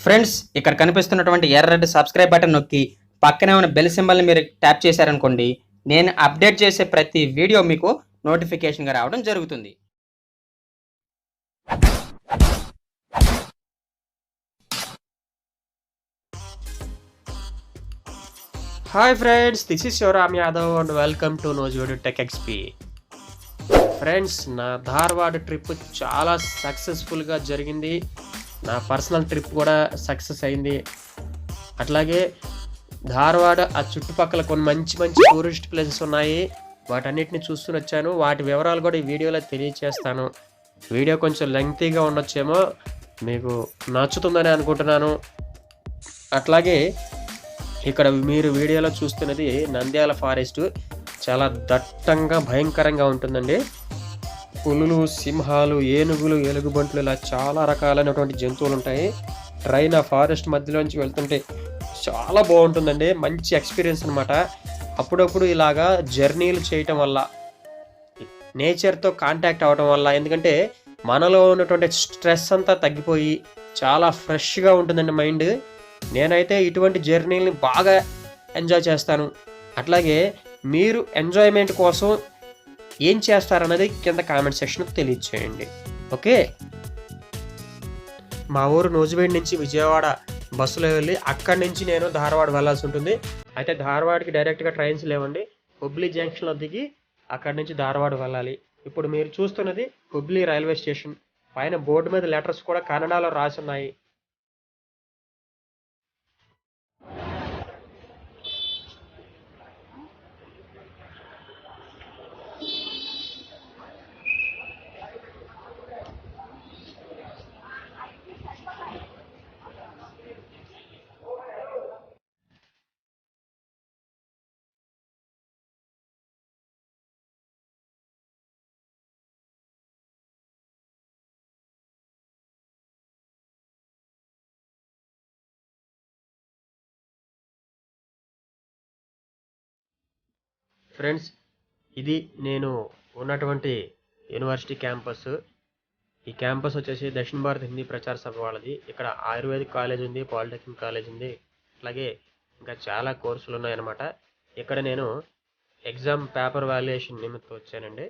Friends, ఇక్కడ కనిపిస్తున్నటువంటి ఎర్రటి సబ్స్క్రైబ్ బటన్ నొక్కి పక్కనే ఉన్న బెల్ సింబల్ని మీరు ట్యాప్ చేశారనుకోండి, నేను అప్డేట్ చేసే ప్రతి వీడియో మీకు నోటిఫికేషన్గా రావడం జరుగుతుంది. Hi friends, this is your Ram Yadav and welcome to Nuzvid tech XP. Friends, నా ధార్వాడ్ ట్రిప్ చాలా సక్సెస్ఫుల్గా జరిగింది. నా పర్సనల్ ట్రిప్ కూడా సక్సెస్ అయింది. అట్లాగే ధార్వాడ్ ఆ చుట్టుపక్కల కొన్ని మంచి మంచి టూరిస్ట్ ప్లేసెస్ ఉన్నాయి. వాటన్నిటిని చూస్తూనే వచ్చాను. వాటి వివరాలు కూడా ఈ వీడియోలో తెలియచేస్తాను. వీడియో కొంచెం లెంగ్తీగా ఉండొచ్చేమో, మీకు నచ్చుతుందని అనుకుంటున్నాను. అట్లాగే ఇక్కడ మీరు వీడియోలో చూస్తున్నది నంద్యాల ఫారెస్ట్. చాలా దట్టంగా భయంకరంగా ఉంటుందండి. పులులు, సింహాలు, ఏనుగులు, ఎలుగుబంట్లు ఇలా చాలా రకాలైనటువంటి జంతువులు ఉంటాయి. ట్రైన్ ఆ ఫారెస్ట్ మధ్యలోంచి వెళ్తుంటే చాలా బాగుంటుందండి. మంచి ఎక్స్పీరియన్స్ అనమాట. అప్పుడప్పుడు ఇలాగా జర్నీలు చేయటం వల్ల, నేచర్తో కాంటాక్ట్ అవ్వటం వల్ల, ఎందుకంటే మనలో ఉన్నటువంటి స్ట్రెస్ అంతా తగ్గిపోయి చాలా ఫ్రెష్గా ఉంటుందండి మైండ్. నేనైతే ఇటువంటి జర్నీని బాగా ఎంజాయ్ చేస్తాను. అట్లాగే మీరు ఎంజాయ్మెంట్ కోసం ఏం చేస్తారన్నది కింద కామెంట్ సెక్షన్కి తెలియచేయండి. ఓకే, మా ఊరు నూజివీడు నుంచి విజయవాడ బస్సులో వెళ్ళి అక్కడి నుంచి నేను ధార్వాడ్ వెళ్ళాల్సి ఉంటుంది. అయితే ధార్వాడ్కి డైరెక్ట్గా ట్రైన్స్ లేవండి. హుబ్లీ జంక్షన్లో దిగి అక్కడి నుంచి ధార్వాడ్ వెళ్ళాలి. ఇప్పుడు మీరు చూస్తున్నది హుబ్లీ రైల్వే స్టేషన్. పైన బోర్డు మీద లెటర్స్ కూడా కన్నడలో రాసి ఉన్నాయి. ఫ్రెండ్స్, ఇది నేను ఉన్నటువంటి యూనివర్సిటీ క్యాంపస్. ఈ క్యాంపస్ వచ్చేసి దక్షిణ భారత హిందీ ప్రచార సభ వాళ్ళది. ఇక్కడ ఆయుర్వేదిక్ కాలేజ్ ఉంది, పాలిటెక్నిక్ కాలేజ్ ఉంది, అట్లాగే ఇంకా చాలా కోర్సులు ఉన్నాయన్నమాట. ఇక్కడ నేను ఎగ్జామ్ పేపర్ వాల్యుయేషన్ నిమిత్తం వచ్చానండి.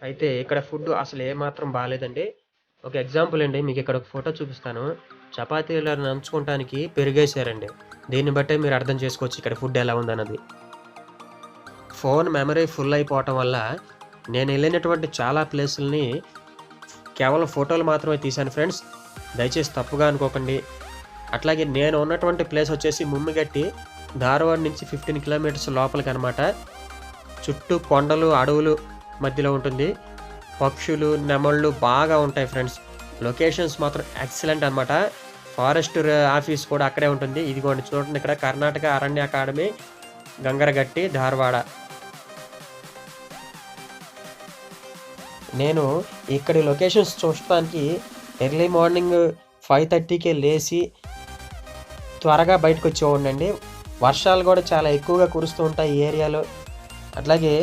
అయితే ఇక్కడ ఫుడ్ అసలు ఏమాత్రం బాగాలేదండి. ఒక ఎగ్జాంపుల్ అండి, మీకు ఇక్కడ ఒక ఫోటో చూపిస్తాను. చపాతీలు నంచుకోవడానికి పెరిగేశారండి. దీన్ని బట్టే మీరు అర్థం చేసుకోవచ్చు ఇక్కడ ఫుడ్ ఎలా ఉందన్నది. ఫోన్ మెమరీ ఫుల్ అయిపోవటం వల్ల నేను వెళ్ళినటువంటి చాలా ప్లేసుల్ని కేవలం ఫోటోలు మాత్రమే తీశాను ఫ్రెండ్స్. దయచేసి తప్పుగా అనుకోకండి. అట్లాగే నేను ఉన్నటువంటి ప్లేస్ వచ్చేసి ముమ్మిగట్టి, ధార్వాడ్ నుంచి 15 కిలోమీటర్స్ లోపలికి అనమాట. చుట్టూ కొండలు, అడవులు మధ్యలో ఉంటుంది. పక్షులు, నెమళ్ళు బాగా ఉంటాయి ఫ్రెండ్స్. లొకేషన్స్ మాత్రం ఎక్సలెంట్ అనమాట. ఫారెస్ట్ ఆఫీస్ కూడా అక్కడే ఉంటుంది. ఇదిగోండి చూడండి, ఇక్కడ కర్ణాటక అరణ్య అకాడమీ, గంగరగట్టి, ధార్వాడ. నేను ఇక్కడి లొకేషన్స్ చూడటానికి ఎర్లీ మార్నింగ్ 5:30కే లేచి త్వరగా బయటకు వచ్చేవాడినండి. వర్షాలు కూడా చాలా ఎక్కువగా కురుస్తూ ఉంటాయి ఈ ఏరియాలో. అట్లాగే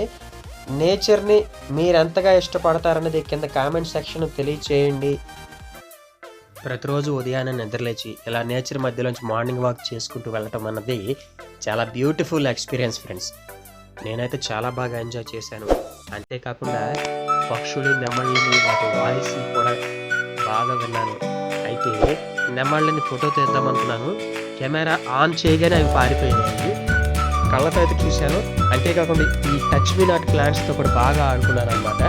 నేచర్ని మీరు ఎంతగా ఇష్టపడతారనేది కింద కామెంట్ సెక్షన్ తెలియచేయండి. ప్రతిరోజు ఉదయాన్నే నిద్రలేచి ఇలా నేచర్ మధ్యలోంచి మార్నింగ్ వాక్ చేసుకుంటూ వెళ్ళటం అన్నది చాలా బ్యూటిఫుల్ ఎక్స్పీరియన్స్ ఫ్రెండ్స్. నేనైతే చాలా బాగా ఎంజాయ్ చేశాను. అంతేకాకుండా పక్షులు, నెమళ్ళని, వాటి వాయిస్ కూడా బాగా విన్నాను. అయితే నెమళ్ళని ఫోటో తీద్దామనుకున్నాను. కెమెరా ఆన్ చేయగానే అవి పారిపోయినాయి. కళ్ళతో అయితే చూశాను. అంతేకాకుండా ఈ టచ్ మీ నాట్ ప్లాంట్స్తో కూడా బాగా ఆడుకున్నాను అనమాట.